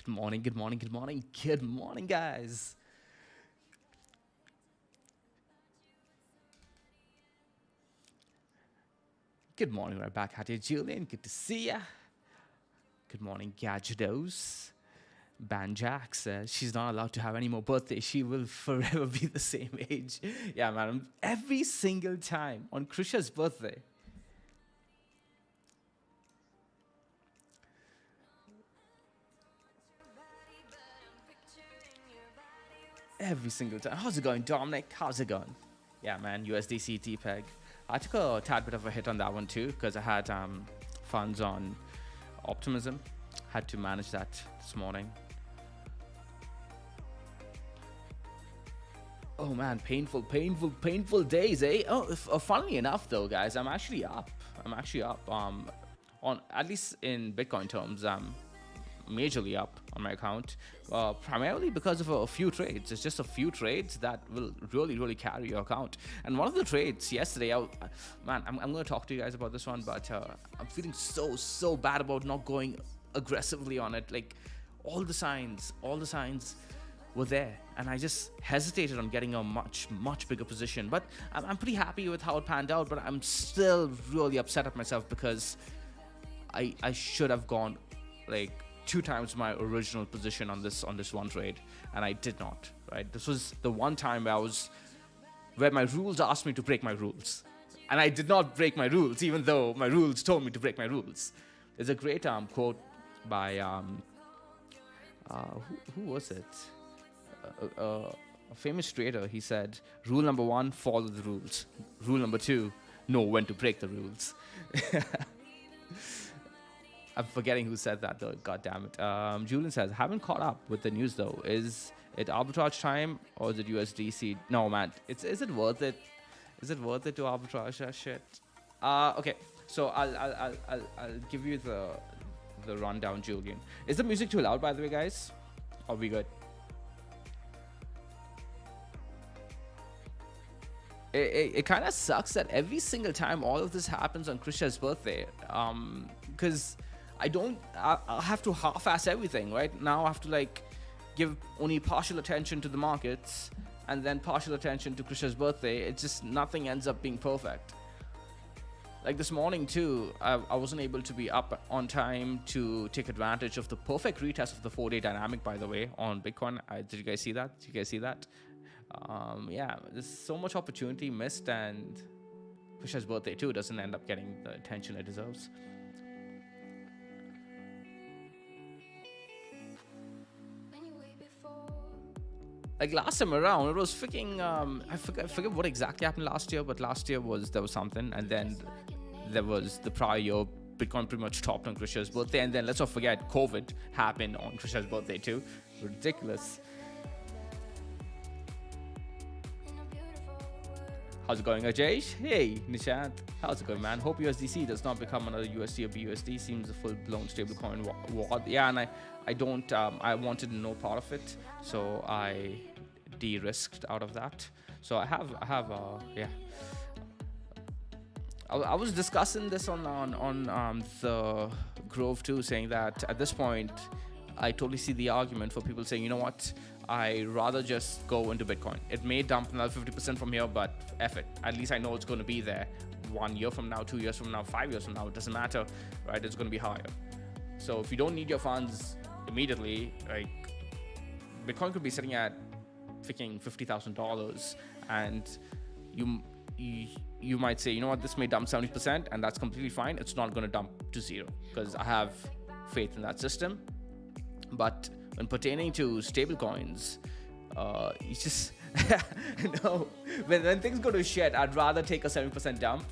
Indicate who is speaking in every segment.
Speaker 1: Good morning, good morning, good morning, good morning, guys. Good morning, right back at you, Julian. Good to see ya. Good morning, Gadgetos. Banjax says she's not allowed to have any more birthdays. She will forever be the same age. Yeah, madam. Every single time on Krisha's birthday. Every single time. How's it going, Dominic? How's it going? Yeah, man. USDC TPEG. I took a tad bit of a hit on that one too because I had funds on Optimism. Had to manage that this morning. Oh man, painful days, eh? Funnily enough, though, guys, I'm actually up. On at least in Bitcoin terms, majorly up on my account, primarily because of a few trades. It's just a few trades that will really carry your account. And one of the trades yesterday, I'm going to talk to you guys about this one, but I'm feeling so bad about not going aggressively on it. Like all the signs were there, and I just hesitated on getting a much bigger position. But I'm pretty happy with how it panned out, but I'm still really upset at myself because I should have gone like 2 times my original position on this one trade, and I did not. Right, this was the one time where my rules asked me to break my rules, and I did not break my rules, even though my rules told me to break my rules. There's a great quote by who was it? A famous trader. He said, "Rule number 1: follow the rules. Rule number 2: know when to break the rules." I'm forgetting who said that though. God damn it. Julian says, haven't caught up with the news though. Is it arbitrage time or is it USDC? No, man. Is it worth it? Is it worth it to arbitrage that shit? Okay. So I'll give you the rundown, Julian. Is the music too loud, by the way, guys? Are we good? It kind of sucks that every single time all of this happens on Krisha's birthday, because I'll have to half-ass everything, right? Now I have to like give only partial attention to the markets and then partial attention to Krisha's birthday. It's just nothing ends up being perfect. Like this morning too, I wasn't able to be up on time to take advantage of the perfect retest of the 4-day dynamic, by the way, on Bitcoin. Did you guys see that? Yeah, there's so much opportunity missed, and Krisha's birthday too doesn't end up getting the attention it deserves. Like last time around, it was freaking I forget what exactly happened last year, but last year there was something, and then there was the prior year. Bitcoin pretty much topped on Krisha's birthday, and then let's not forget COVID happened on Krisha's birthday too. Ridiculous. How's it going, Ajay? Hey, Nishant. How's it going, man? Hope USDC does not become another USD or BUSD. Seems a full-blown stablecoin war. Yeah, and I don't. I wanted no part of it, so I de-risked out of that. So I have. Yeah. I was discussing this on the Grove too, saying that at this point, I totally see the argument for people saying, you know what, I rather just go into Bitcoin. It may dump another 50% from here, but F it. At least I know it's going to be there 1 year from now, 2 years from now, 5 years from now. It doesn't matter, right? It's going to be higher. So if you don't need your funds immediately, like Bitcoin could be sitting at freaking $50,000, and you might say, you know what, this may dump 70%, and that's completely fine. It's not going to dump to zero because I have faith in that system. But when pertaining to stablecoins, you just no. When things go to shit, I'd rather take a 7% dump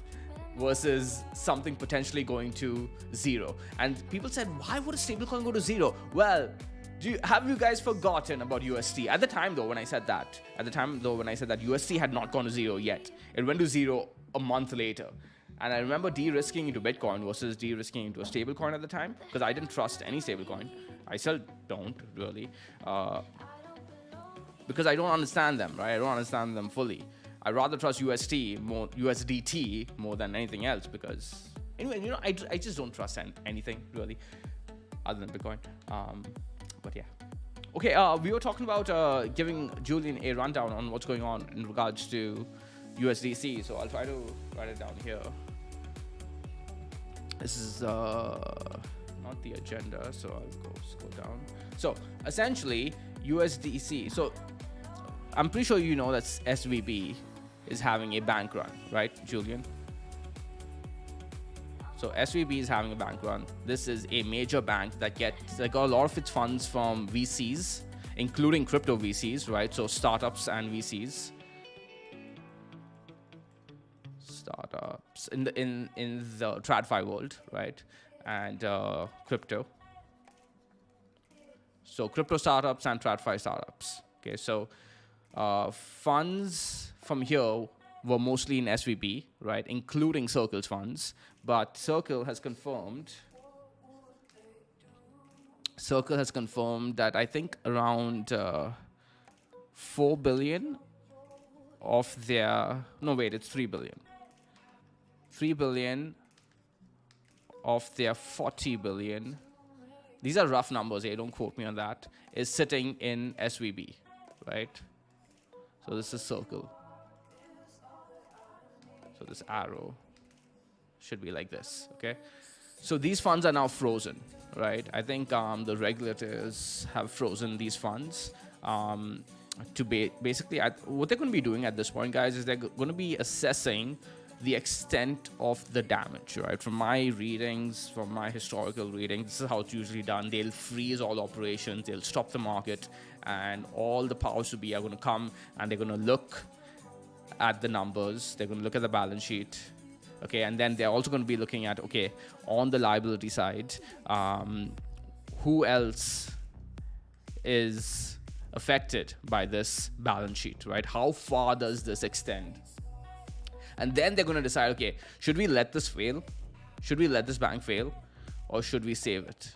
Speaker 1: versus something potentially going to zero. And people said, why would a stablecoin go to zero? Well, have you guys forgotten about USD? At the time though, when I said that, USD had not gone to zero yet. It went to zero a month later. And I remember de-risking into Bitcoin versus de-risking into a stablecoin at the time, because I didn't trust any stablecoin. I still don't really, because I don't understand them, right? I don't understand them fully. I'd rather trust USDT more than anything else, because anyway, I just don't trust anything really other than Bitcoin. But yeah. Okay, we were talking about giving Julian a rundown on what's going on in regards to USDC. So I'll try to write it down here. This is not the agenda, so I'll scroll down. So essentially, USDC. So I'm pretty sure you know that SVB is having a bank run, right, Julian? So SVB is having a bank run. This is a major bank that got a lot of its funds from VCs, including crypto VCs, right? So startups and VCs. Startups in the TradFi world, right? And crypto. So crypto startups and TradFi startups. Okay, so funds from here were mostly in SVB, right, including Circle's funds. But Circle has confirmed that I think around 4 billion of their, no wait, it's 3 billion. 3 billion of their 40 billion, these are rough numbers here, don't quote me on that, is sitting in SVB, right? So this is Circle. So this arrow should be like this, okay? So these funds are now frozen, right? I think the regulators have frozen these funds to basically, what they're going to be doing at this point, guys, is they're going to be assessing the extent of the damage, right? From my readings, from my historical readings, this is how it's usually done. They'll freeze all operations, they'll stop the market, and all the powers to be are going to come and they're going to look at the numbers, they're going to look at the balance sheet, okay, and then they're also going to be looking at, okay, on the liability side, who else is affected by this balance sheet, right? How far does this extend? And then they're going to decide, okay, should we let this fail? Should we let this bank fail? Or should we save it?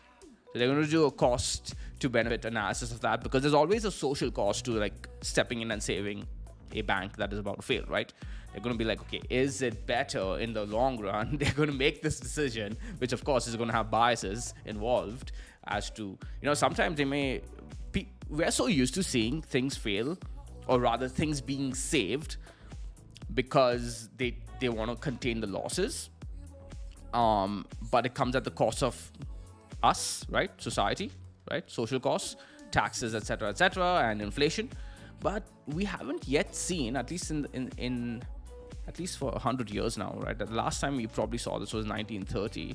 Speaker 1: So they're going to do a cost to benefit analysis of that, because there's always a social cost to like stepping in and saving a bank that is about to fail, right? They're going to be like, okay, is it better in the long run? They're going to make this decision, which of course is going to have biases involved as to, sometimes they may, we're so used to seeing things fail, or rather things being saved, because they want to contain the losses, but it comes at the cost of us, right? Society, right? Social costs, taxes, etc., and inflation. But we haven't yet seen, at least in at least for 100 years now, right? The last time we probably saw this was 1930,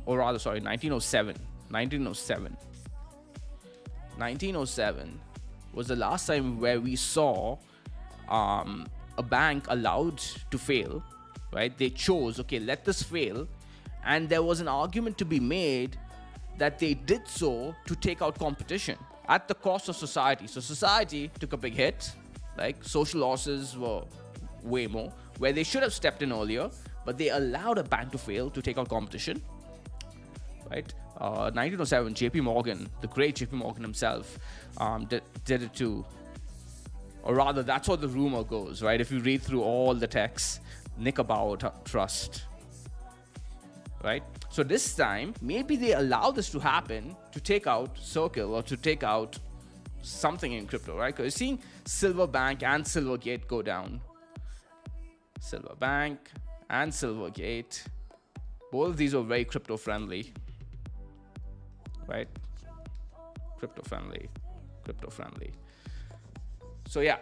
Speaker 1: or rather, sorry, 1907. 1907 was the last time where we saw a bank allowed to fail, right? They chose, okay, let this fail. And there was an argument to be made that they did so to take out competition at the cost of society. So society took a big hit, like social losses were way more, where they should have stepped in earlier, but they allowed a bank to fail to take out competition, right? 1907, JP Morgan, the great JP Morgan himself, did it too. Or rather, that's what the rumor goes, right? If you read through all the texts, Nick about trust, right? So this time, maybe they allow this to happen to take out Circle or to take out something in crypto, right? Because you're seeing Silverbank and Silvergate go down. Silverbank and Silvergate, both of these are very crypto friendly, right? Crypto friendly. So yeah,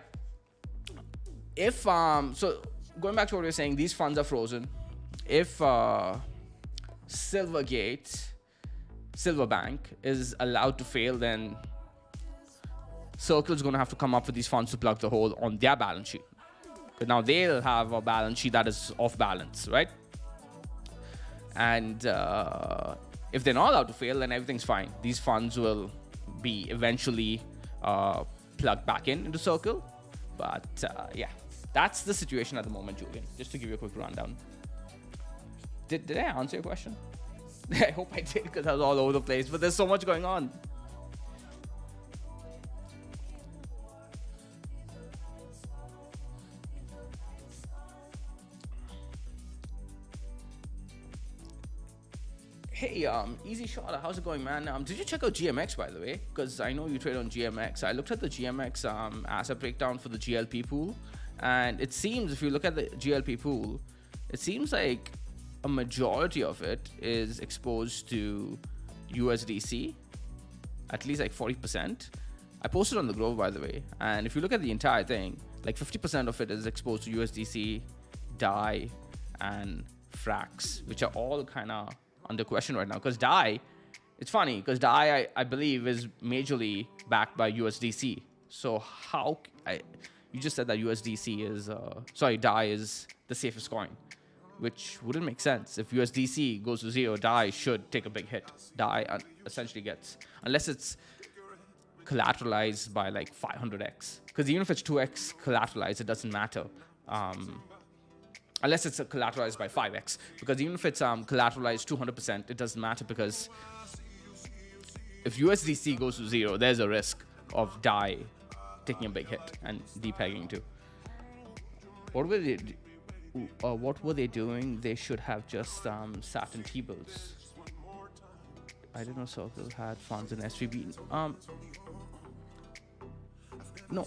Speaker 1: if so going back to what we were saying, these funds are frozen. If Silverbank is allowed to fail, then Circle's going to have to come up with these funds to plug the hole on their balance sheet. Because now they'll have a balance sheet that is off balance, right? And if they're not allowed to fail, then everything's fine. These funds will be eventually plugged back into Circle. But yeah, that's the situation at the moment, Julian. Just to give you a quick rundown. Did I answer your question? I hope I did, because I was all over the place. But there's so much going on. Hey, Easy Shot, how's it going, man? Did you check out GMX, by the way? Because I know you trade on GMX. I looked at the GMX asset breakdown for the GLP pool, and it seems, if you look at the GLP pool, it seems like a majority of it is exposed to USDC, at least like 40%. I posted on the Grove, by the way, and if you look at the entire thing, like 50% of it is exposed to USDC, DAI, and Frax, which are all kind of under question right now. Because DAI, it's funny, because DAI, I believe, is majorly backed by USDC. So you just said that USDC is, DAI is the safest coin, which wouldn't make sense. If USDC goes to zero, DAI should take a big hit. DAI essentially gets, unless it's collateralized by like 500x, because even if it's 2x collateralized, it doesn't matter. Unless it's collateralized by 5x, because even if it's collateralized 200%, it doesn't matter, because if USDC goes to zero, there's a risk of DAI taking a big hit and depegging too. What were they doing? They should have just sat in T-bills. I didn't know Circle had funds in SVB. No.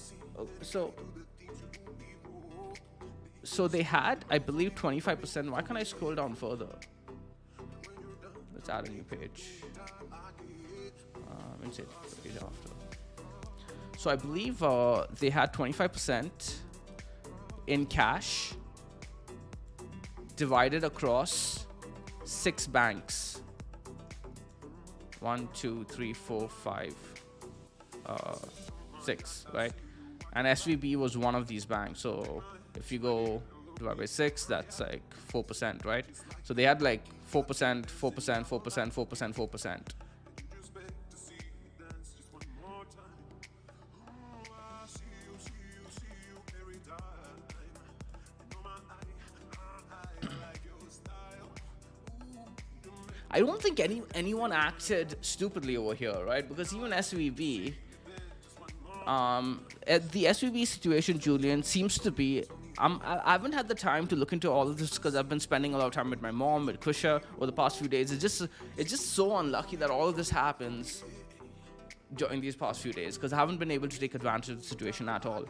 Speaker 1: So they had, I believe, 25%. Why can't I scroll down further? Let's add a new page. Inside page after. So I believe they had 25% in cash divided across 6 banks. 1, 2, 3, 4, 5, 6, right? And SVB was one of these banks. So if you go divide by 6, that's like 4%, right? So they had like 4%, 4%, 4%, 4%, 4%. I don't think anyone acted stupidly over here, right? Because even SVB, the SVB situation, Julian, seems to be, I haven't had the time to look into all of this because I've been spending a lot of time with my mom, with Krisha, over the past few days. It's just so unlucky that all of this happens during these past few days, because I haven't been able to take advantage of the situation at all.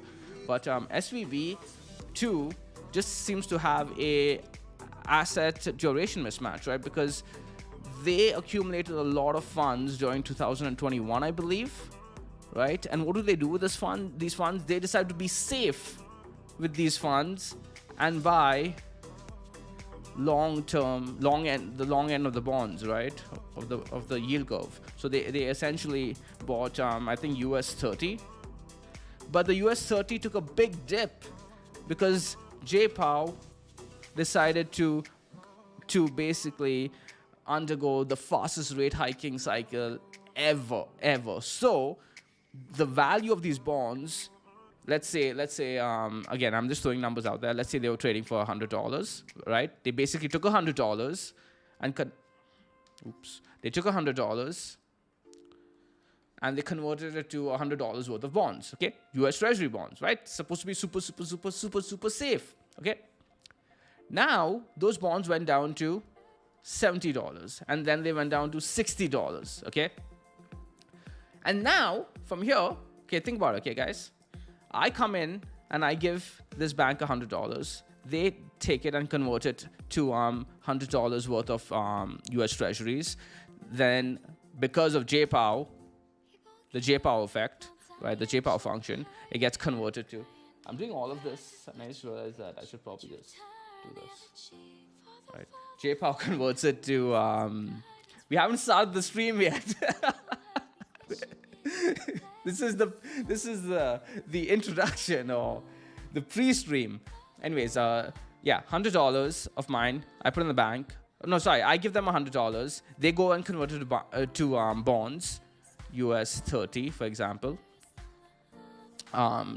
Speaker 1: But SVB, too, just seems to have a asset duration mismatch, right? Because they accumulated a lot of funds during 2021, I believe, right? And what do they do with these funds? They decide to be safe with these funds and buy the long end of the bonds, right? Of the yield curve. So they essentially bought, I think, US 30. But the US 30 took a big dip because J. Powell decided to basically undergo the fastest rate hiking cycle ever. So the value of these bonds, let's say again, I'm just throwing numbers out there. Let's say they were trading for $100, right? They basically took $100 and they took $100 and they converted it to $100 worth of bonds. Okay, US Treasury bonds, right? Supposed to be super safe. Okay, now those bonds went down to $70, and then they went down to $60, okay? And now, from here, okay, think about it, okay, guys? I come in and I give this bank $100. They take it and convert it to $100 worth of US Treasuries. Then, because of J. Powell, the J. Powell effect, right, the J. Powell function, it gets converted to... I'm doing all of this, and I just realized that I should probably just do this, right? J. Powell converts it to, we haven't started the stream yet. This is the introduction or the pre-stream. Anyways, yeah, $100 of mine, I put in the bank. No, sorry, I give them $100. They go and convert it to bonds, US 30, for example,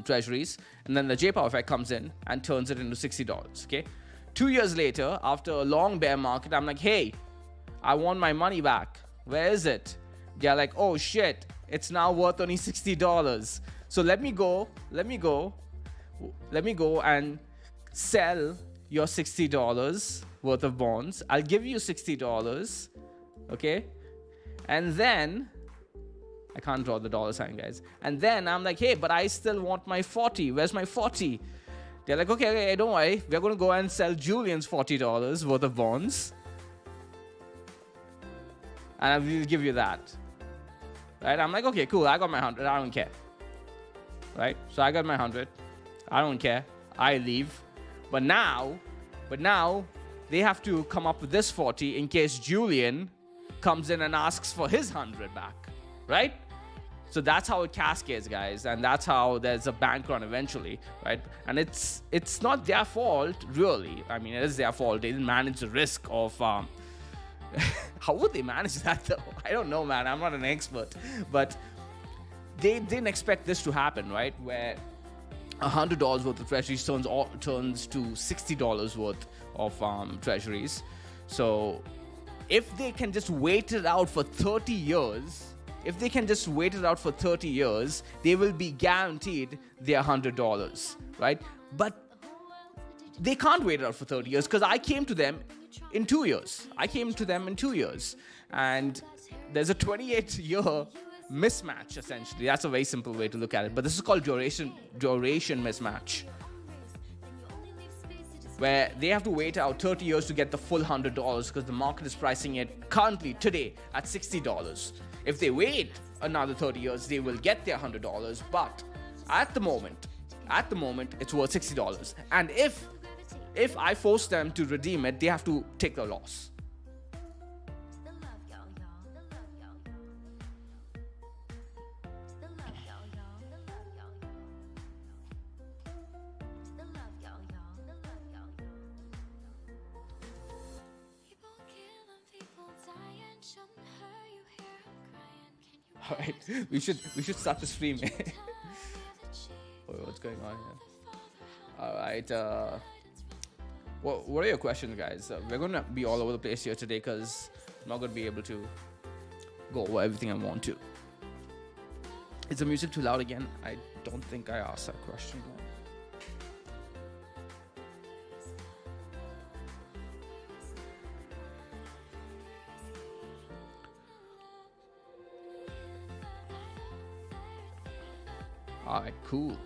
Speaker 1: treasuries. And then the J. Powell effect comes in and turns it into $60, okay? 2 years later, after a long bear market, I'm like, hey, I want my money back. Where is it? They're like, oh shit, it's now worth only $60. So let me go and sell your $60 worth of bonds. I'll give you $60, Okay. And then I can't draw the dollar sign, guys. And then I'm like, hey, but I still want my 40. Where's my 40? They're like, okay, don't worry. We're going to go and sell Julian's $40 worth of bonds. And I will give you that. Right? I'm like, okay, cool. I got my 100. I don't care. Right? So I got my 100. I don't care. I leave. But now they have to come up with this 40 in case Julian comes in and asks for his 100 back. Right? So that's how it cascades, guys, and that's how there's a bank run eventually, right? And it's not their fault, really. I mean, it is their fault. They didn't manage the risk of how would they manage that, though? I don't know, man. I'm not an expert, but they didn't expect this to happen, right? Where $100 worth of treasuries turns to $60 worth of treasuries. So if they can just wait it out for 30 years. If they can just wait it out for 30 years, they will be guaranteed their $100, right? But they can't wait it out for 30 years because I came to them in 2 years. And there's a 28-year mismatch, essentially. That's a very simple way to look at it. But this is called duration mismatch, where they have to wait out 30 years to get the full $100 because the market is pricing it currently, today, at $60. If they wait another 30 years, they will get their $100. But at the moment, it's worth $60. And if I force them to redeem it, they have to take the loss. All right, we should start the stream. What's going on here? All right. What are your questions, guys? We're gonna be all over the place here today because I'm not gonna be able to go over everything I want to. Is the music too loud again? I don't think I asked that question. Alright, cool.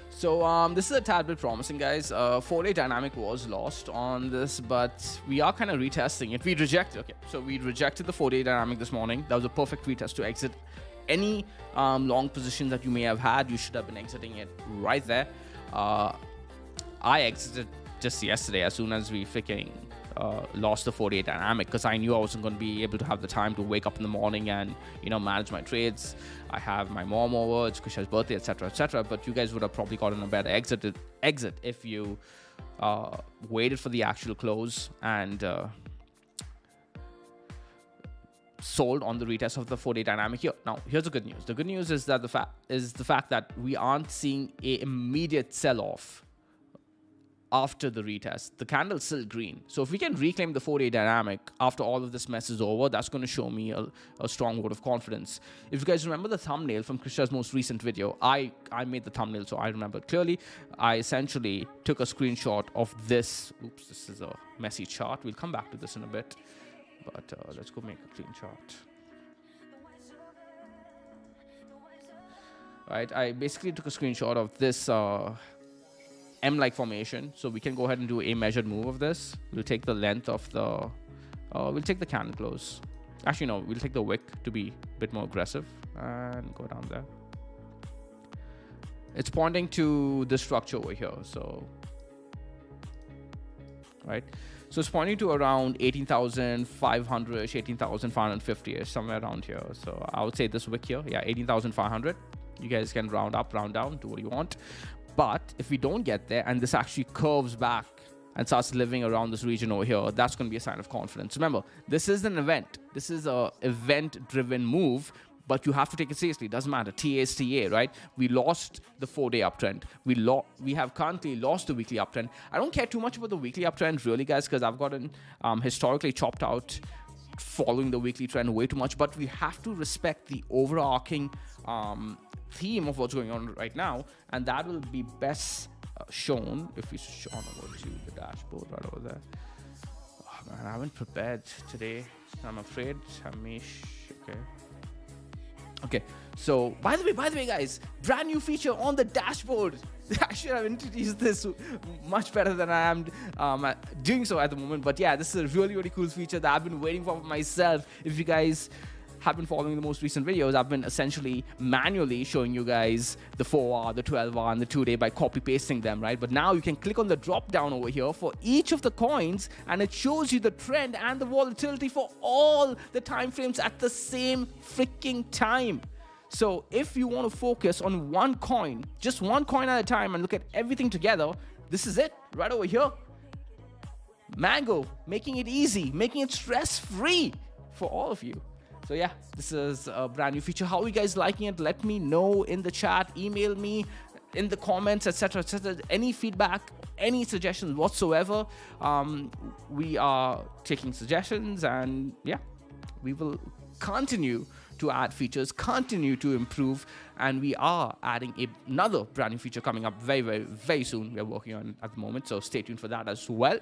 Speaker 1: So this is a tad bit promising, guys. 4-day dynamic was lost on this, but we are kind of retesting it. We rejected the 4-day dynamic this morning. That was a perfect retest to exit any long position that you may have had. You should have been exiting it right there. I exited just yesterday as soon as we freaking lost the 4-day dynamic because I knew I wasn't going to be able to have the time to wake up in the morning and manage my trades. I have my mom over, it's Krisha's birthday, etc. But you guys would have probably gotten a better exit if you waited for the actual close and sold on the retest of the 4-day dynamic here. Now, here's the good news. The good news is that the fact that we aren't seeing an immediate sell-off after the retest. The candle's still green. So if we can reclaim the 4-day dynamic after all of this mess is over, that's going to show me a strong vote of confidence. If you guys remember the thumbnail from Krisha's most recent video, I made the thumbnail, so I remember it clearly. I essentially took a screenshot of this. Oops, this is a messy chart. We'll come back to this in a bit. But let's go make a clean chart. Right, I basically took a screenshot of this M-like formation, so we can go ahead and do a measured move of this. We'll take the length of the we'll take the candle close. Actually no, we'll take the wick to be a bit more aggressive and go down there. It's pointing to this structure over here, so right, so it's pointing to around 18,500-ish, 18,550-ish, somewhere around here. So I would say this wick here, yeah, 18,500. You guys can round up, round down, do what you want. But if we don't get there and this actually curves back and starts living around this region over here, that's going to be a sign of confidence. Remember, this is an event. This is a event-driven move, but you have to take it seriously. It doesn't matter. TA is TA, right? We lost the 4-day uptrend. We have currently lost the weekly uptrend. I don't care too much about the weekly uptrend, really, guys, because I've gotten historically chopped out following the weekly trend way too much. But we have to respect the overarching theme of what's going on right now, and that will be best shown if we switch on over to the dashboard right over there. Man, I haven't prepared today. I'm afraid. Hamish. Okay. So, by the way, guys, brand new feature on the dashboard. I should have introduced this much better than I am doing so at the moment. But yeah, this is a really, really cool feature that I've been waiting for myself. If you guys have been following the most recent videos, I've been essentially manually showing you guys the 4-hour, the 12-hour, and the 2-day by copy-pasting them, right? But now you can click on the drop-down over here for each of the coins, and it shows you the trend and the volatility for all the time frames at the same freaking time. So if you want to focus on one coin, just one coin at a time, and look at everything together, this is it right over here. Mango, making it easy, making it stress-free for all of you. So yeah, this is a brand new feature. How are you guys liking it? Let me know in the chat, email me in the comments, etc., etc. Any feedback, any suggestions whatsoever. We are taking suggestions, and yeah, we will continue to add features, continue to improve, and we are adding another brand new feature coming up very, very, very soon. We're working on at the moment, so stay tuned for that as well.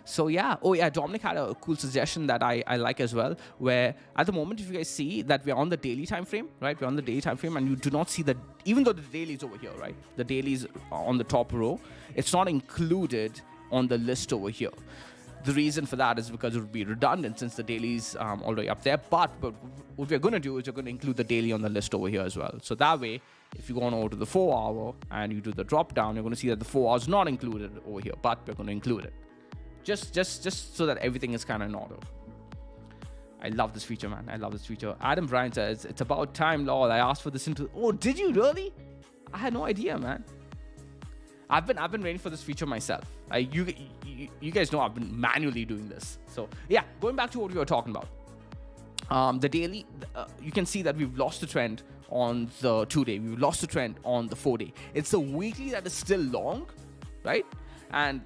Speaker 1: So yeah, Dominic had a cool suggestion that I like as well, where at the moment, if you guys see that we're on the daily time frame, right? We're on the daily time frame, and you do not see the, even though the daily is over here, right? The daily is on the top row. It's not included on the list over here. The reason for that is because it would be redundant since the daily is already up there. But what we're going to do is we're going to include the daily on the list over here as well. So that way, if you go on over to the 4-hour and you do the drop down, you're going to see that the 4 hours is not included over here, but we're going to include it. Just so that everything is kind of in order. I love this feature, man. I love this feature. Adam Bryan says, it's about time, lol. I asked for this into... Oh, did you really? I had no idea, man. I've been waiting for this feature myself. You guys know I've been manually doing this. So yeah, going back to what we were talking about. The daily, you can see that we've lost the trend on the 2-day. We've lost the trend on the 4-day. It's the weekly that is still long, right? And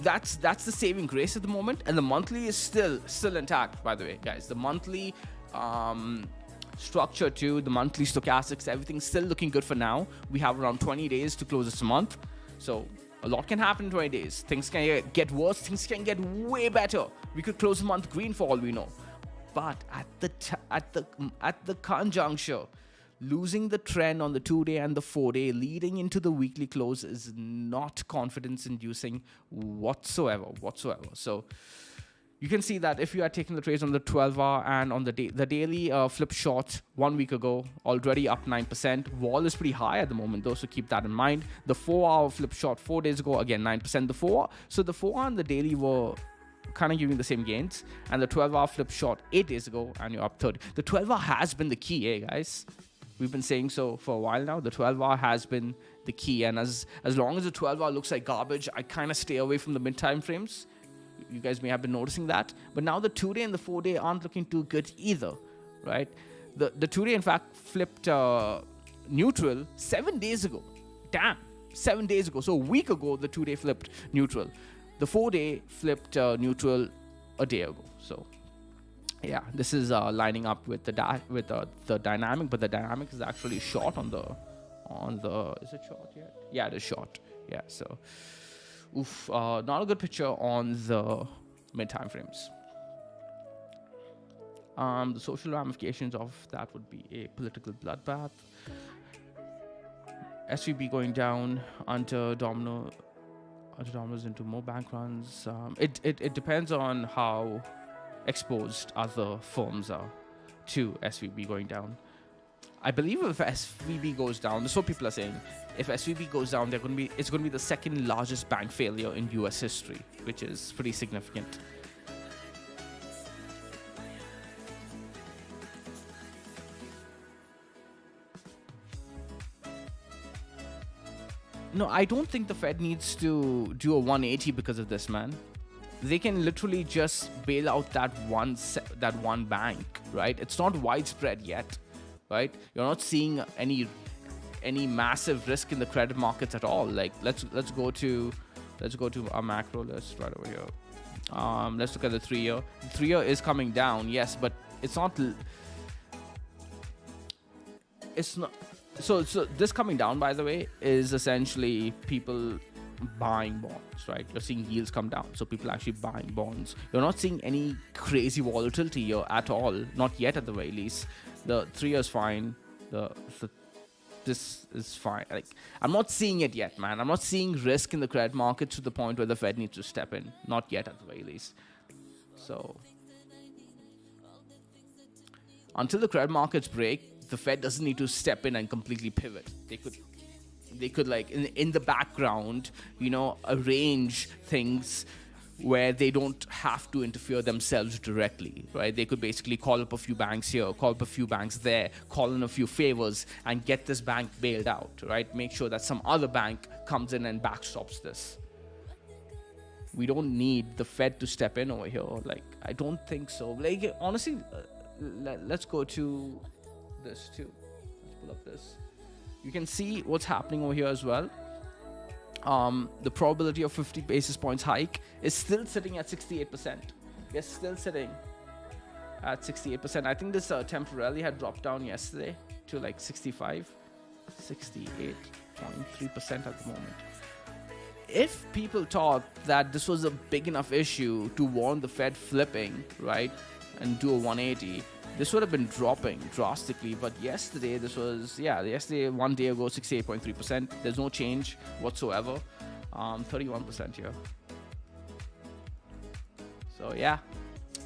Speaker 1: that's the saving grace at the moment, and the monthly is still intact, by the way, guys. The monthly structure too, the monthly stochastics, everything's still looking good for now. We have around 20 days to close this month, so a lot can happen in 20 days. Things can get worse, things can get way better. We could close the month green for all we know. But at the conjuncture, losing the trend on the 2-day and the 4-day leading into the weekly close is not confidence inducing whatsoever. So you can see that if you are taking the trades on the 12-hour and on the daily flip short 1 week ago, already up 9%. Vol is pretty high at the moment though, so keep that in mind. The 4-hour flip short 4 days ago, again 9%. The 4-hour, so the 4-hour and the daily were kind of giving the same gains, and the 12-hour flip short 8 days ago, and you're up 30. The 12-hour has been the key, guys. We've been saying so for a while now. The 12-hour has been the key, and as long as the 12-hour looks like garbage, I kind of stay away from the mid-time frames. You guys may have been noticing that. But now the 2-day and the 4-day aren't looking too good either, right? The 2-day, in fact, flipped neutral 7 days ago. Damn, 7 days ago. So a week ago, the 2-day flipped neutral. The 4-day flipped neutral a day ago. So yeah, this is lining up with the dynamic, but the dynamic is actually short on the is it short yet? Yeah, it is short. Yeah, so not a good picture on the mid time frames. The social ramifications of that would be a political bloodbath. SVB going down under dominoes into more bank runs. It depends on how exposed other firms are to SVB going down. I believe if SVB goes down, this is what people are saying. If SVB goes down, it's going to be the second largest bank failure in US history, which is pretty significant. No, I don't think the Fed needs to do a 180 because of this, man. They can literally just bail out that one bank, right? It's not widespread yet, right? You're not seeing any massive risk in the credit markets at all. Like let's go to our macro list right over here. Let's look at the 3-year. The 3-year is coming down, yes, but it's not. So this coming down, by the way, is essentially people buying bonds, right? You're seeing yields come down, so people are actually buying bonds. You're not seeing any crazy volatility here at all, not yet at the very least. The 3 years fine. This is fine. Like, I'm not seeing it yet, man. I'm not seeing risk in the credit market to the point where the Fed needs to step in. Not yet at the very least. So until the credit markets break, the Fed doesn't need to step in and completely pivot. They could like in the background, arrange things where they don't have to interfere themselves directly, right? They could basically call up a few banks here, call up a few banks there, call in a few favors, and get this bank bailed out, right? Make sure that some other bank comes in and backstops this. We don't need the Fed to step in over here. Like, I don't think so. Like, honestly, let's go to this too. Let's pull up this. You can see what's happening over here as well. The probability of 50 basis points hike is still sitting at 68%. Yes, still sitting at 68%. I think this temporarily had dropped down yesterday to like 68.3% at the moment. If people thought that this was a big enough issue to warrant the Fed flipping, right, and do a 180, this would have been dropping drastically. But yesterday, yesterday, 1 day ago, 68.3%. There's no change whatsoever. 31% here. So yeah,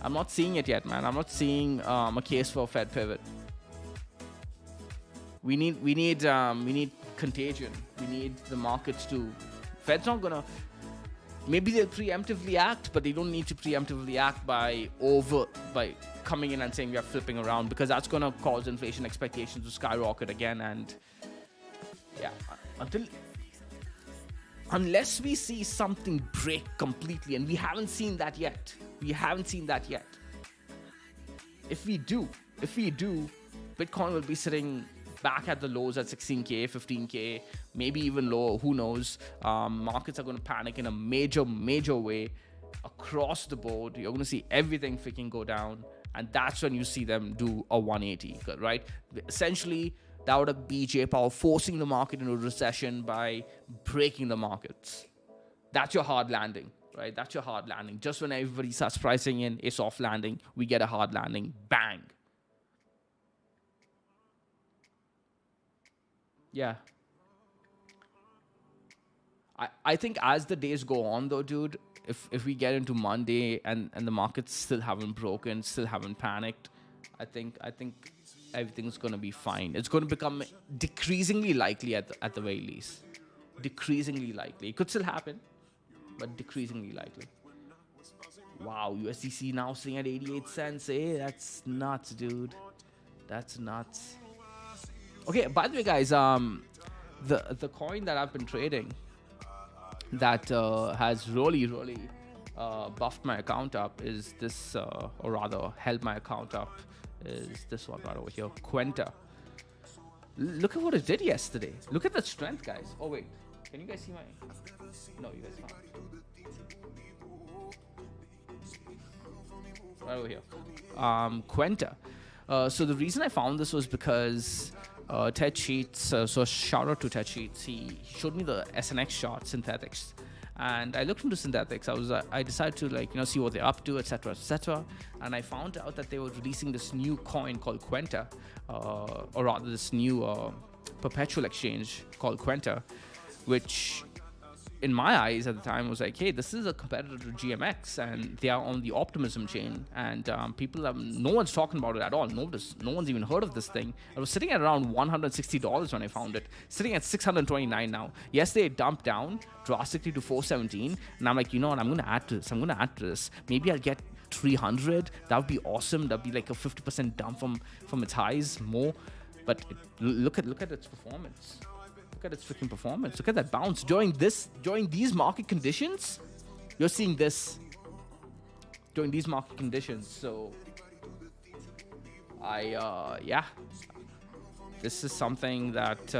Speaker 1: I'm not seeing it yet, man. I'm not seeing a case for a Fed pivot. We need contagion. We need the markets to. Fed's not gonna. Maybe they'll preemptively act, but they don't need to preemptively act by coming in and saying we are flipping around, because that's going to cause inflation expectations to skyrocket again. And yeah, unless we see something break completely, and we haven't seen that yet. If we do, Bitcoin will be sitting back at the lows at 16K, 15K, maybe even lower, who knows. Markets are going to panic in a major way across the board. You're going to see everything freaking go down, and that's when you see them do a 180, right? Essentially, that would be J Powell forcing the market into a recession by breaking the markets. That's your hard landing, right? That's your hard landing. Just when everybody starts pricing in a soft landing, we get a hard landing. Bang. Yeah. I think as the days go on, though, dude, if we get into Monday and the markets still haven't broken, still haven't panicked, I think everything's going to be fine. It's going to become decreasingly likely at the very least. Decreasingly likely. It could still happen, but decreasingly likely. Wow, USDC now sitting at 88 cents. That's nuts, dude. That's nuts. Okay, by the way, guys, the coin that I've been trading that has really buffed my account up is this, or rather held my account up, is this one right over here, Quenta. Look at what it did yesterday. Look at the strength, guys. Oh wait, can you guys see my? No, you guys can't. Right over here, Quenta. So the reason I found this was because Ted Sheets, so shout out to Ted Sheets. He showed me the SNX chart, synthetics, and I looked into synthetics. I decided to see what they're up to, etc., and I found out that they were releasing this new coin called Quenta, or rather this new perpetual exchange called Quenta, which in my eyes at the time was like, hey, this is a competitor to GMX, and they are on the Optimism chain, and no one's talking about it at all. No one's even heard of this thing. It was sitting at around $160 when I found it, sitting at $629 now. Yesterday it dumped down drastically to $417, and I'm like, you know what, I'm going to add to this. Maybe I'll get 300. That would be awesome. That'd be like a 50% dump from its highs, more. But look at its performance. Look at its freaking performance. Look at that bounce during these market conditions. You're seeing this during these market conditions. So this is something that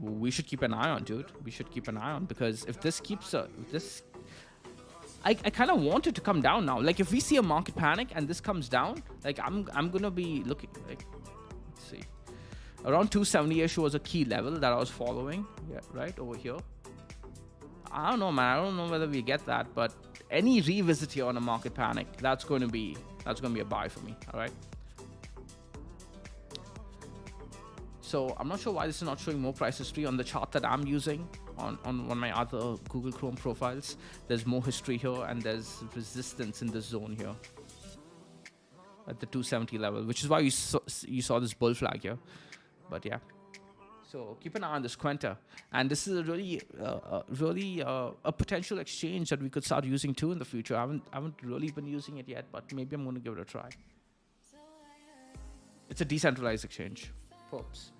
Speaker 1: we should keep an eye on, dude. We should keep an eye on, because if this keeps I kind of want it to come down now. Like, if we see a market panic and this comes down, like I'm gonna be looking like, let's see. Around 270-ish was a key level that I was following. Yeah, right over here. I don't know, man. I don't know whether we get that, but any revisit here on a market panic, that's going to be a buy for me. All right. So I'm not sure why this is not showing more price history on the chart that I'm using on one of my other Google Chrome profiles. There's more history here, and there's resistance in this zone here at the 270 level, which is why you saw this bull flag here. But yeah. So keep an eye on this Quenta, and this is a really a potential exchange that we could start using too in the future. I haven't really been using it yet, but maybe I'm going to give it a try. It's a decentralized exchange, folks.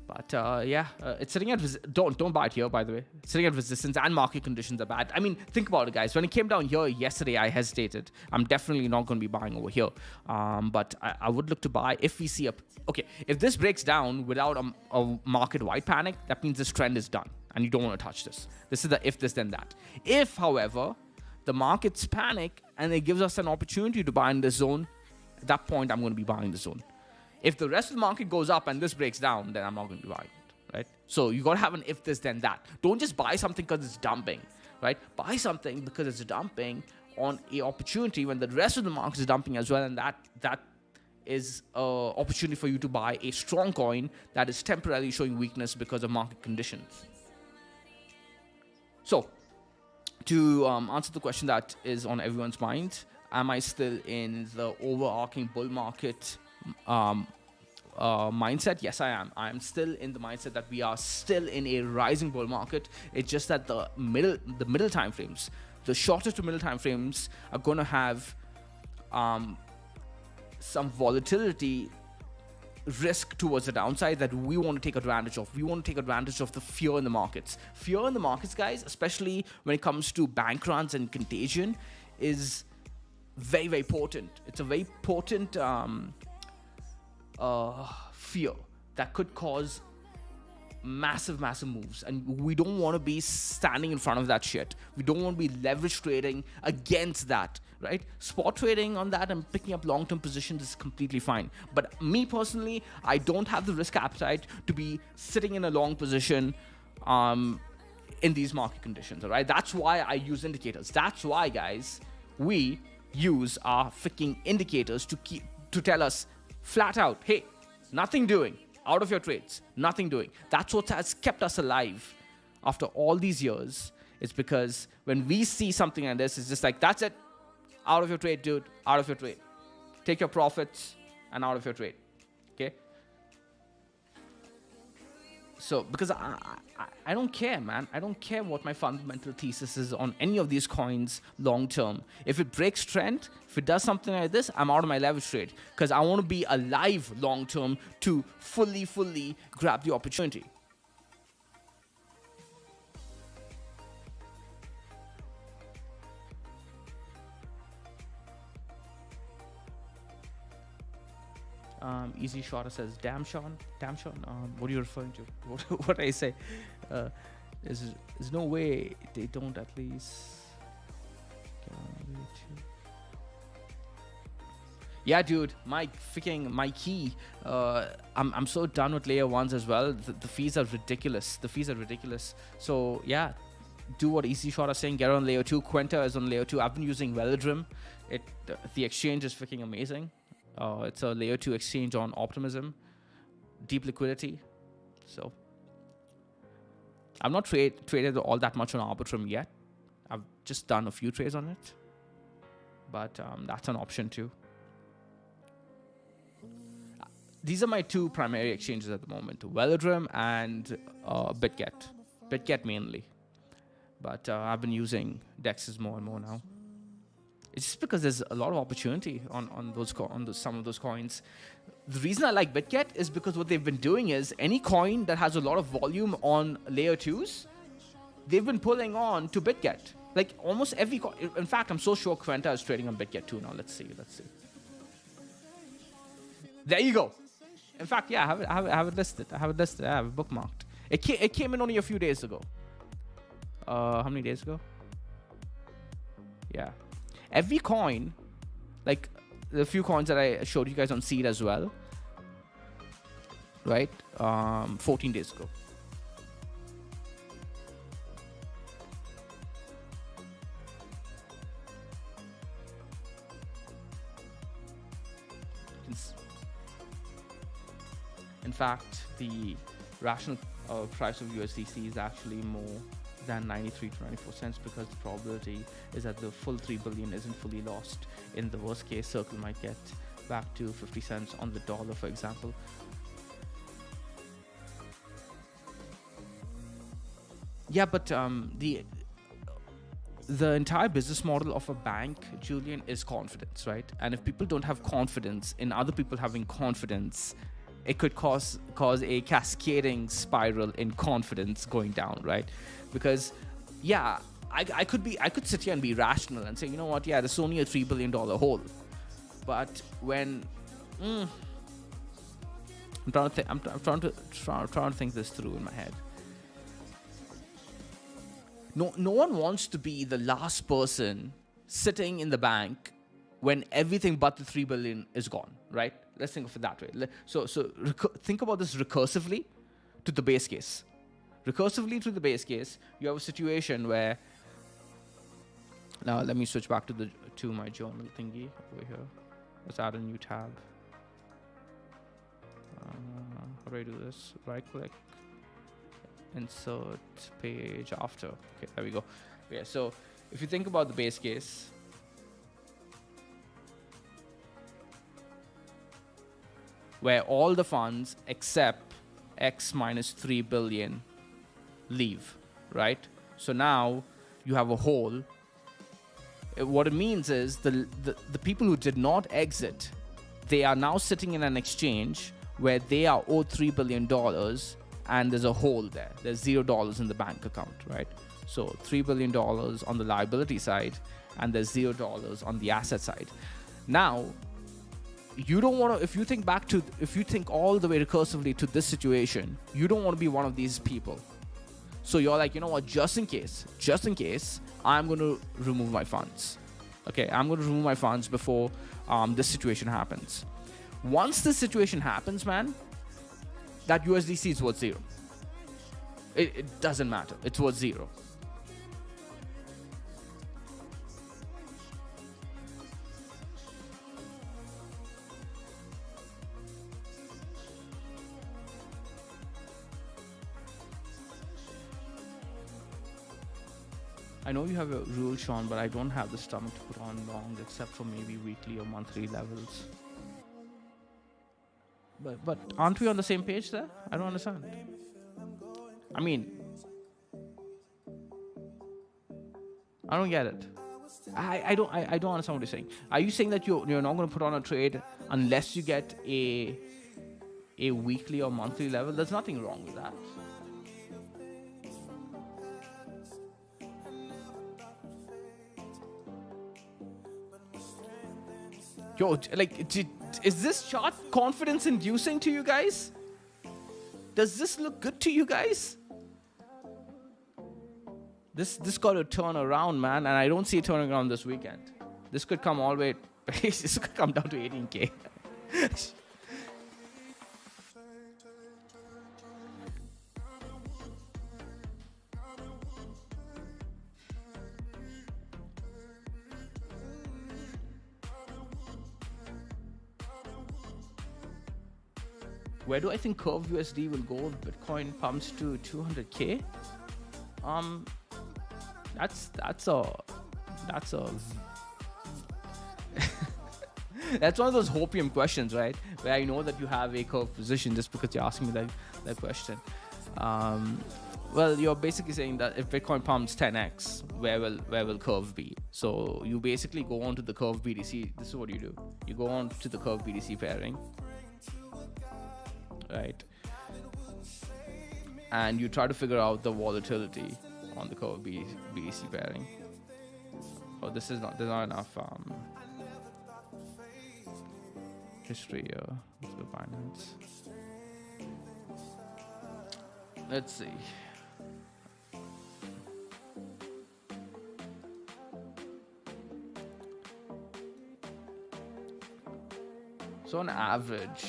Speaker 1: But yeah, it's sitting at don't buy it here, by the way. It's sitting at resistance, and market conditions are bad. I mean, think about it, guys. When it came down here yesterday, I hesitated. I'm definitely not going to be buying over here. But I would look to buy if we see if this breaks down without a market-wide panic, that means this trend is done, and you don't want to touch this. This is the if this then that. If, however, the markets panic and it gives us an opportunity to buy in this zone, at that point, I'm going to be buying the zone. If the rest of the market goes up and this breaks down, then I'm not going to be buying it, right? So you got to have an if this then that. Don't just buy something because it's dumping, right? Buy something because it's dumping on a opportunity when the rest of the market is dumping as well, and that is an opportunity for you to buy a strong coin that is temporarily showing weakness because of market conditions. So to answer the question that is on everyone's mind, am I still in the overarching bull market mindset? Yes, I am. I am still in the mindset that we are still in a rising bull market. It's just that the middle time frames, the shorter to middle time frames, are going to have some volatility risk towards the downside that we want to take advantage of. We want to take advantage of the fear in the markets. Fear in the markets, guys, especially when it comes to bank runs and contagion, is very, very potent. It's a very potent fear that could cause massive moves, and we don't want to be standing in front of that shit. We don't want to be leverage trading against that, right? Spot trading on that and picking up long-term positions is completely fine, but me personally, I don't have the risk appetite to be sitting in a long position in these market conditions. All right, that's why I use indicators. That's why, guys, we use our freaking indicators to tell us flat out, hey, nothing doing, out of your trades, nothing doing. That's what has kept us alive after all these years. It's because when we see something like this, it's just like, that's it, out of your trade, dude, out of your trade. Take your profits and out of your trade, okay? So, because I don't care, man. I don't care what my fundamental thesis is on any of these coins long term. If it breaks trend, if it does something like this, I'm out of my leverage trade because I want to be alive long term to fully grab the opportunity. Easy Shorter says, damn Sean, what are you referring to? What I say? There's no way they don't at least. Yeah, dude, my key. I'm so done with layer ones as well. The fees are ridiculous. So yeah, do what Easy Short is saying. Get on layer 2. Quenta is on layer 2. I've been using Velodrim. The exchange is freaking amazing. It's a layer 2 exchange on Optimism, deep liquidity. So I've not traded all that much on Arbitrum yet. I've just done a few trades on it, but that's an option too. These are my two primary exchanges at the moment, Velodrim and BitGet. BitGet mainly, but I've been using DEXs more and more now. It's just because there's a lot of opportunity on some of those coins. The reason I like BitGet is because what they've been doing is any coin that has a lot of volume on layer 2s, they've been pulling on to BitGet. Like almost every coin. In fact, I'm so sure Quenta is trading on BitGet too now. Let's see. There you go. In fact, yeah, I have it listed. I have it bookmarked. It came in only a few days ago. How many days ago? Yeah. Every coin, like the few coins that I showed you guys on Seed as well, right? 14 days ago. In fact, the rational price of USDC is actually more than 93 to 94 cents, because the probability is that the full 3 billion isn't fully lost. In the worst case, Circle might get back to 50 cents on the dollar, for example. Yeah, but the entire business model of a bank, Julian, is confidence, right? And if people don't have confidence in other people having confidence, it could cause a cascading spiral in confidence going down, right? Because, yeah, I could sit here and be rational and say, you know what, yeah, there's only a $3 billion hole. But when I'm trying to think this through in my head. No one wants to be the last person sitting in the bank when everything but the 3 billion is gone, right? Let's think of it that way. So think about this recursively to the base case. Recursively to the base case, you have a situation where, now let me switch back to my journal thingy over here. Let's add a new tab. How do I do this? Right click, insert page after. Okay, there we go. Yeah, so if you think about the base case, where all the funds except X minus 3 billion leave, right? So now you have a hole. What it means is the people who did not exit, they are now sitting in an exchange where they are owed $3 billion, and there's a hole there. There's $0 in the bank account, right? So $3 billion on the liability side, and there's $0 on the asset side. Now, you don't want to, if you think all the way recursively to this situation, you don't want to be one of these people. So you're like, you know what, just in case, I'm going to remove my funds. Okay, I'm going to remove my funds before this situation happens. Once this situation happens, man, that USDC is worth zero. It doesn't matter. It's worth zero. I know you have a rule, Sean, but I don't have the stomach to put on long, except for maybe weekly or monthly levels. But aren't we on the same page there? I don't understand. I mean, I don't get it. I don't understand what you're saying. Are you saying that you're not going to put on a trade unless you get a weekly or monthly level? There's nothing wrong with that. Yo, like, is this chart confidence inducing to you guys? Does this look good to you guys? This got to turn around, man, and I don't see it turning around this weekend. This could come all the way. This could come down to 18K. Where do I think Curve USD will go if Bitcoin pumps to 200K? That's a that's one of those hopium questions, right? Where I know that you have a curve position just because you're asking me that question. Well, you're basically saying that if Bitcoin pumps 10x, where will curve be? So you basically go on to the curve BTC. This is what you do. You go on to the curve BTC pairing, right? And you try to figure out the volatility on the curve BTC pairing. Oh, there's not enough history here. Let's go Binance. Let's see. So on average,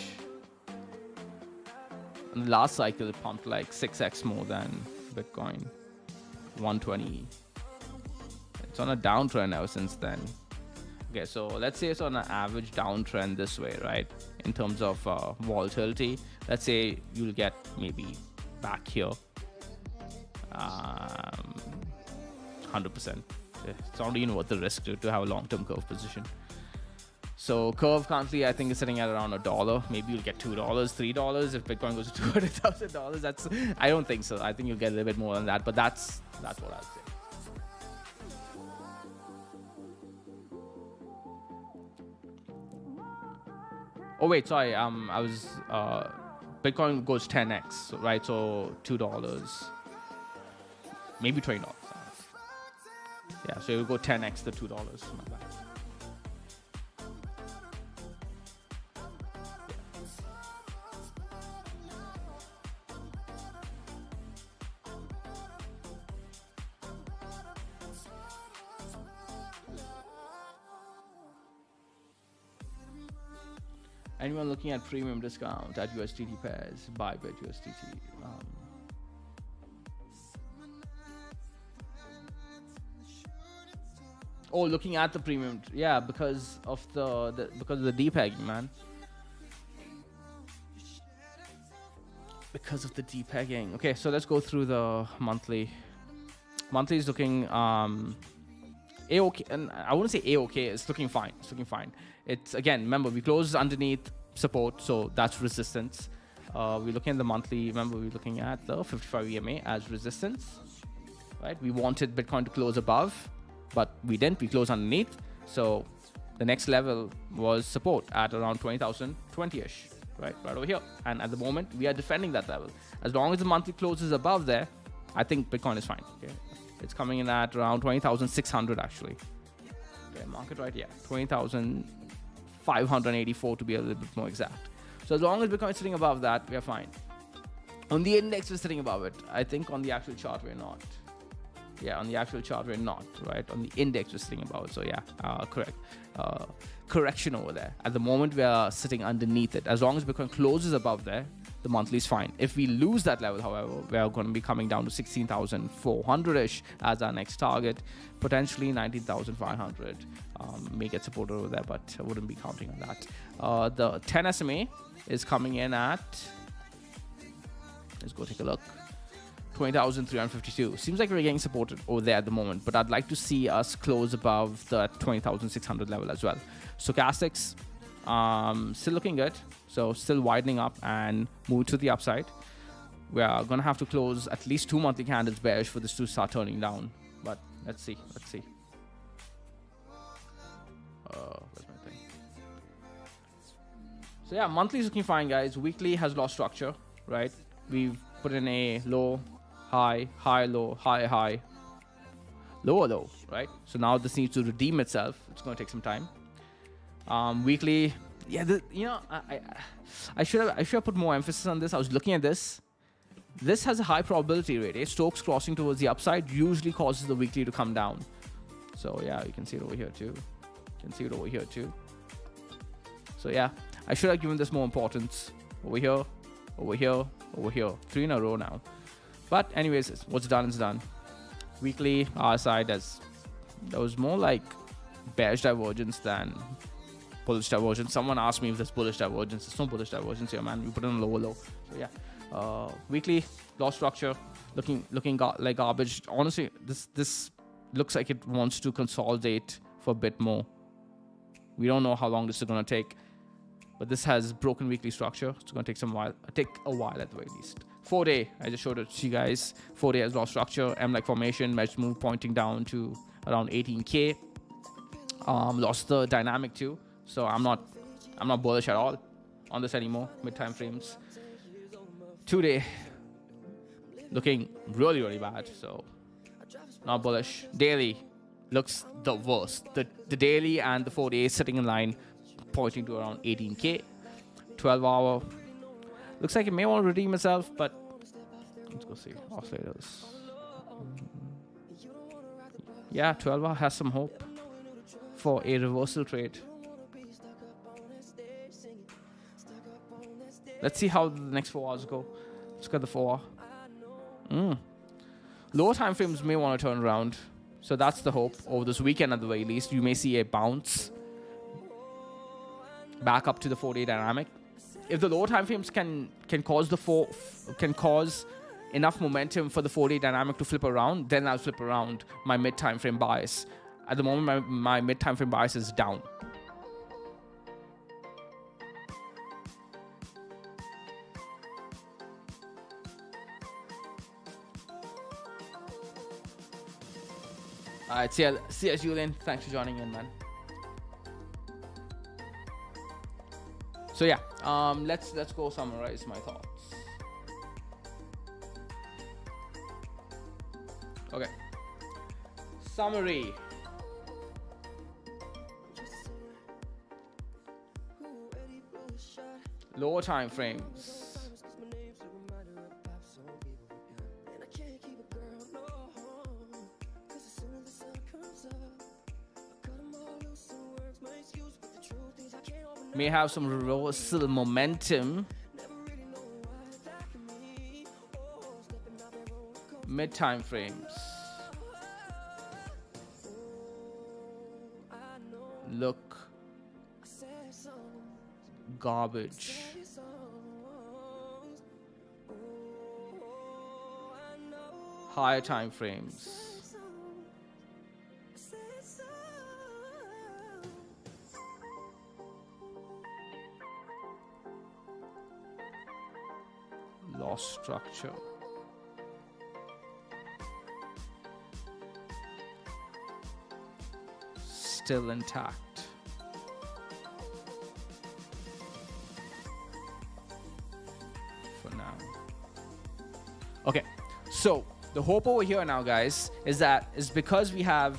Speaker 1: in the last cycle, it pumped like 6x more than Bitcoin, 120. It's on a downtrend ever since then. Okay, so let's say it's on an average downtrend this way, right? In terms of volatility, let's say you'll get maybe back here, 100%. It's not even worth the risk to have a long-term curve position. So curve currently, I think, is sitting at around $1. Maybe you'll get $2, $3 if Bitcoin goes to $200,000. That's, I don't think so. I think you'll get a little bit more than that, but that's what I'd say. Oh wait, sorry. I was Bitcoin goes 10x, right? So $2, maybe $20. Yeah, so it will go 10x the $2. My bad. Anyone looking at premium discount at USDT pairs, Bybit USDT. Oh, looking at the premium, yeah, because of the depegging, man. Because of the depegging. Okay, so let's go through the monthly. Monthly is looking A-okay, and I wouldn't say A-okay. It's looking fine. It's looking fine. It's, again, remember, we closed underneath support, so that's resistance. We're looking at the monthly. Remember, we're looking at the 55 EMA as resistance, right? We wanted Bitcoin to close above, but we didn't. We closed underneath. So the next level was support at around 20,020-ish, right over here. And at the moment, we are defending that level. As long as the monthly closes above there, I think Bitcoin is fine. Okay, it's coming in at around 20,600 actually. Okay, market right, yeah, 20,584 to be a little bit more exact. So as long as Bitcoin is sitting above that, we are fine. On the index, we're sitting above it. I think on the actual chart, we're not. Yeah, on the actual chart, we're not, right? On the index, we're sitting above it. So yeah, correct. Correction over there. At the moment, we are sitting underneath it. As long as Bitcoin closes above there, the monthly is fine. If we lose that level, however, we are going to be coming down to 16,400-ish as our next target. Potentially 19,500 may get supported over there, but I wouldn't be counting on that. The 10 SMA is coming in at, let's go take a look, 20,352. Seems like we're getting supported over there at the moment, but I'd like to see us close above the 20,600 level as well. Stochastics, still looking good. So still widening up and move to the upside. We are going to have to close at least 2 monthly candles bearish for this to start turning down. But let's see. Let's see. Where's my thing? So yeah, monthly is looking fine, guys. Weekly has lost structure, right? We've put in a low, high, high, low, high, high, lower, low, right? So now this needs to redeem itself. It's going to take some time. Weekly, yeah, I should have put more emphasis on this. I was looking at this. This has a high probability rate. Stokes crossing towards the upside usually causes the weekly to come down. So yeah, you can see it over here too. You can see it over here too. So yeah, I should have given this more importance. Over here, over here, over here. 3 in a row now. But anyways, what's done is done. Weekly, our side, that was more like bearish divergence than bullish divergence. Someone asked me if there's bullish divergence. There's no bullish divergence here, man. We put in a lower low. So yeah, weekly lost structure, looking like garbage. Honestly, this looks like it wants to consolidate for a bit more. We don't know how long this is going to take, but this has broken weekly structure. It's going to take a while at the very least. 4-day, I just showed it to you guys. 4-day has lost structure. M-like formation, measure move pointing down to around 18K. Lost the dynamic too. So I'm not bullish at all on this anymore, mid-time frames. 2-day, looking really, really bad. So not bullish. Daily looks the worst. The daily and the 4-day sitting in line, pointing to around 18K. 12-hour looks like it may want to redeem itself, but let's go see oscillators. Yeah, 12-hour has some hope for a reversal trade. Let's see how the next 4 hours go. Let's look at the 4 hour. Lower time frames may want to turn around. So that's the hope. Over this weekend at the very least, you may see a bounce back up to the 4-day dynamic. If the lower time frames can cause enough momentum for the 4-day dynamic to flip around, then I'll flip around my mid time frame bias. At the moment, my mid time frame bias is down. All right, see ya, Julian. Thanks for joining in, man. So yeah, let's go summarize my thoughts. Okay. Summary. Lower time frames. May have some reversal momentum. Mid time frames look garbage. Higher time frames lost structure. Still intact. For now. Okay, so the hope over here now, guys, is because we have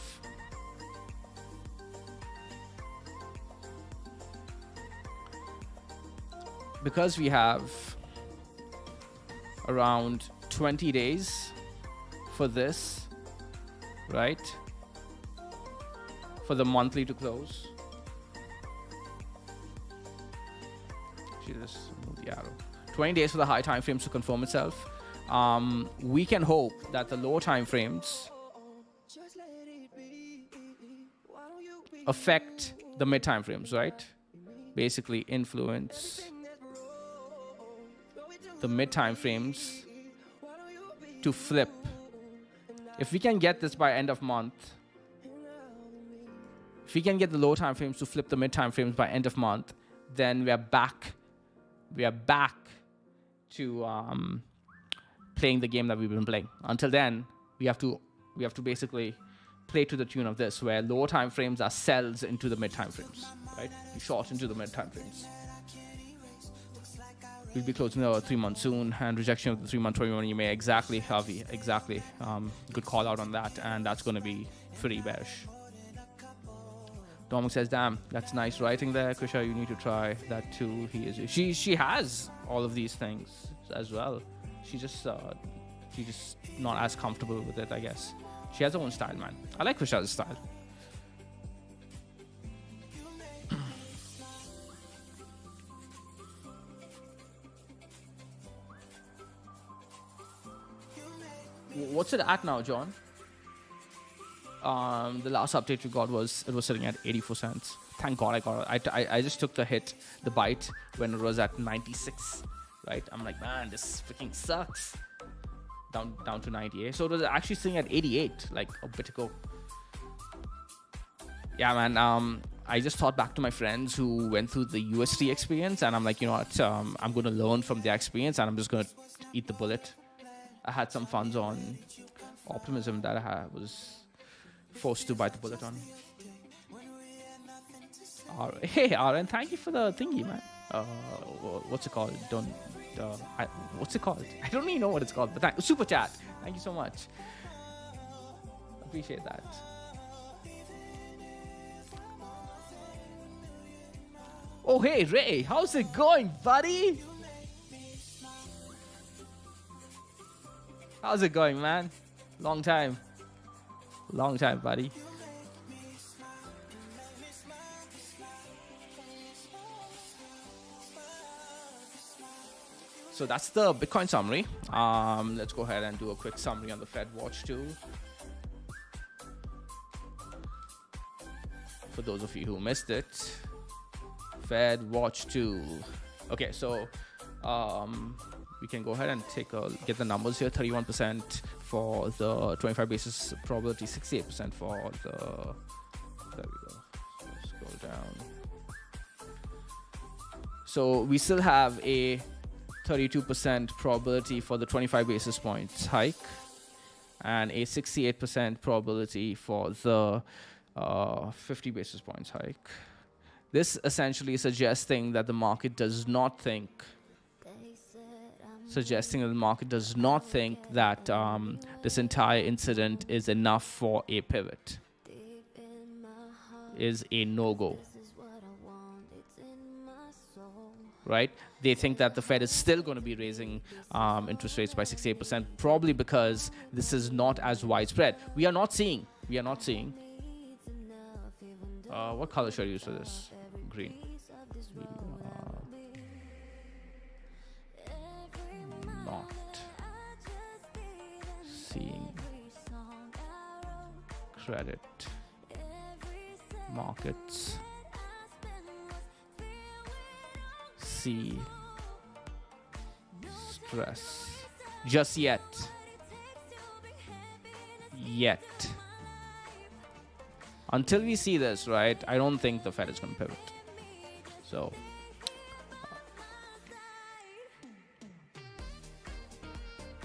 Speaker 1: around 20 days for this, right? For the monthly to close. Just move the arrow. 20 days for the high time frames to confirm itself. We can hope that the low time frames affect the mid time frames, right? Basically influence the mid time frames to flip. If we can get this by end of month, if we can get the low time frames to flip the mid time frames by end of month, then we are back to playing the game that we've been playing. Until then, we have to basically play to the tune of this, where low time frames are sells into the mid time frames, right? We short into the mid time frames. We'll be closing the 3 months soon, and rejection of the 3 month 21 EMA. Exactly, Harvey. Exactly. Good call out on that, and that's going to be pretty bearish. Dominic says, "Damn, that's nice writing there, Krisha. You need to try that too." She has all of these things as well. She's just not as comfortable with it, I guess. She has her own style, man. I like Krisha's style. What's it at now, John? The last update we got was sitting at 84 cents. Thank God I got it. I just took the bite when it was at 96, right? I'm like, man, this freaking sucks. Down to 98. So it was actually sitting at 88, like a bit ago. Yeah, man. I just thought back to my friends who went through the USD experience, and I'm like, you know what? I'm going to learn from their experience, and I'm just going to eat the bullet. I had some funds on optimism that I was forced to bite the bullet on. Hey, Aaron, thank you for the thingy, man. What's it called? What's it called? I don't even know what it's called, but super chat. Thank you so much. Appreciate that. Oh, hey, Ray, how's it going, buddy? How's it going, man? Long time, buddy. So that's the Bitcoin summary. Let's go ahead and do a quick summary on the Fed Watch too. For those of you who missed it, Fed Watch 2. Okay, so we can go ahead and get the numbers here. 31% for the 25 basis probability, 68% for the, there we go. Let's scroll down. So we still have a 32% probability for the 25 basis points hike and a 68% probability for the 50 basis points hike. This essentially is suggesting that the market does not think that this entire incident is enough for a pivot, is a no-go. Right? They think that the Fed is still going to be raising interest rates by 68%, probably because this is not as widespread. We are not seeing. What color should I use for this? Green. Not seeing credit markets see stress just yet. Until we see this, right, I don't think the Fed is going to pivot. So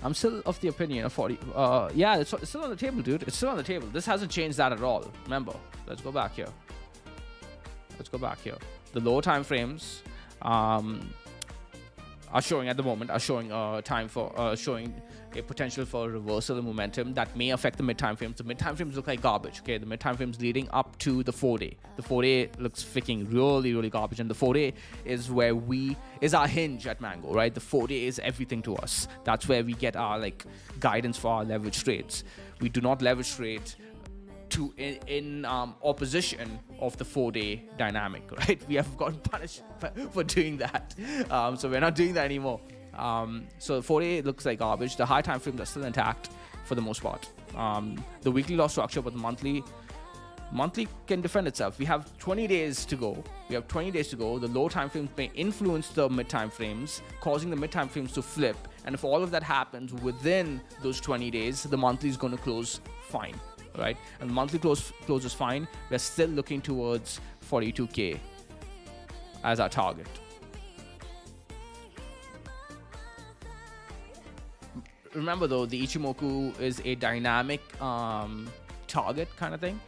Speaker 1: I'm still of the opinion of 40. Yeah, it's still on the table, dude. It's still on the table. This hasn't changed that at all. Remember, let's go back here. The lower time frames are showing at the moment showing a potential for reversal of momentum that may affect the mid time frames. The mid time frames look like garbage. Okay, the mid time frames leading up to the 4-day. The 4-day looks freaking really garbage, and the 4-day is where is our hinge at Mango, right? The 4-day is everything to us. That's where we get our guidance for our leverage trades. We do not leverage trade in opposition of the 4-day dynamic, right? We have gotten punished for doing that, so we're not doing that anymore. So the 4-day looks like garbage. The high time frames are still intact for the most part. The weekly loss structure, but the monthly can defend itself. We have 20 days to go. The low time frames may influence the mid time frames, causing the mid time frames to flip. And if all of that happens within those 20 days, the monthly is going to close fine, right? And the monthly closes fine. We're still looking towards 42K as our target. Remember though, the Ichimoku is a dynamic target kind of thing,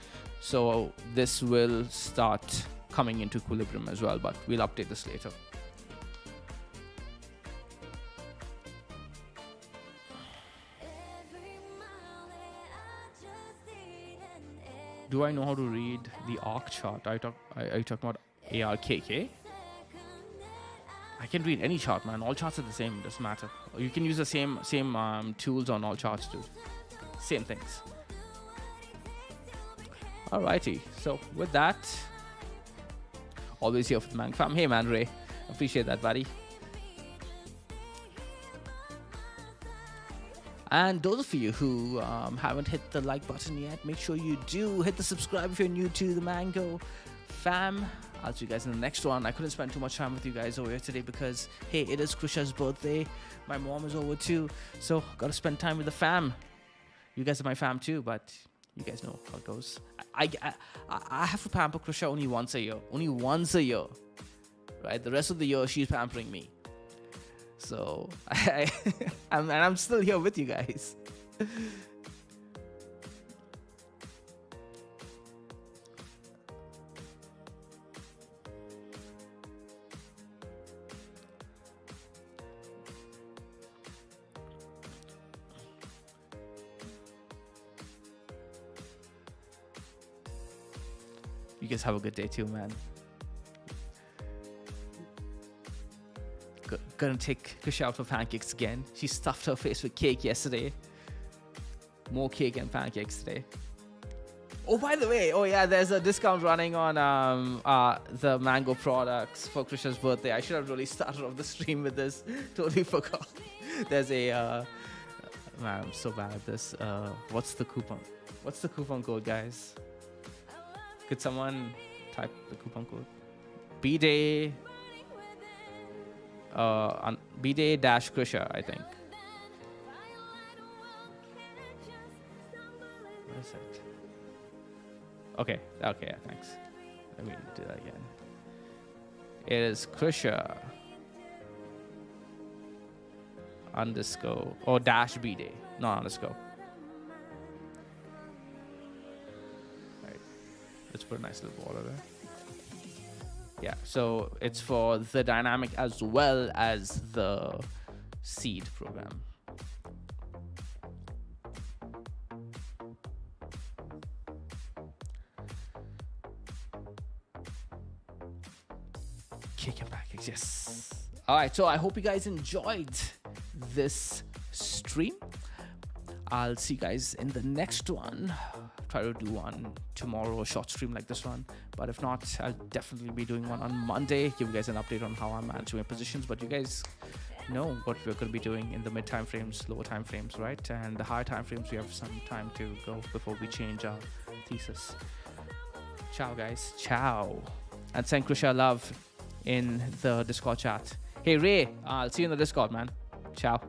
Speaker 1: so this will start coming into equilibrium as well, but we'll update this later. Do I know how to read the ARK chart? Are you talking about ARKK? I can read any chart, man. All charts are the same. It doesn't matter. You can use the same tools on all charts too. Same things. Alrighty. So with that, always here for the Man Fam. Hey man, Ray. Appreciate that, buddy. And those of you who haven't hit the like button yet, make sure you do hit the subscribe if you're new to the Mango Fam. I'll see you guys in the next one. I couldn't spend too much time with you guys over here today because, hey, it is Krisha's birthday. My mom is over too, so gotta spend time with the fam. You guys are my fam too, but you guys know how it goes. I have to pamper Krisha only once a year, right? The rest of the year, she's pampering me. So, I'm still here with you guys. You guys have a good day too, man. Gonna take Krisha out for pancakes again. She stuffed her face with cake yesterday. More cake and pancakes today. Oh, by the way, there's a discount running on the mango products for Krisha's birthday. I should have really started off the stream with this. Totally forgot. There's a man, I'm so bad at this. What's the coupon? What's the coupon code, guys? Could someone type the coupon code? B-Day, B-Day dash Krisha, I think. What is it? Okay, yeah, thanks. Let me do that again. It is Krisha underscore or dash B-Day, not underscore. Right. Let's put a nice little border there. Yeah, so it's for the dynamic as well as the seed program. Kick back, yes. All right, so I hope you guys enjoyed this stream. I'll see you guys in the next one. Try to do one tomorrow, a short stream like this one. But if not, I'll definitely be doing one on Monday. Give you guys an update on how I'm managing my positions. But you guys know what we're going to be doing in the mid time frames, lower time frames, right? And the higher time frames, we have some time to go before we change our thesis. Ciao, guys. Ciao. And send Krisha love in the Discord chat. Hey, Ray, I'll see you in the Discord, man. Ciao.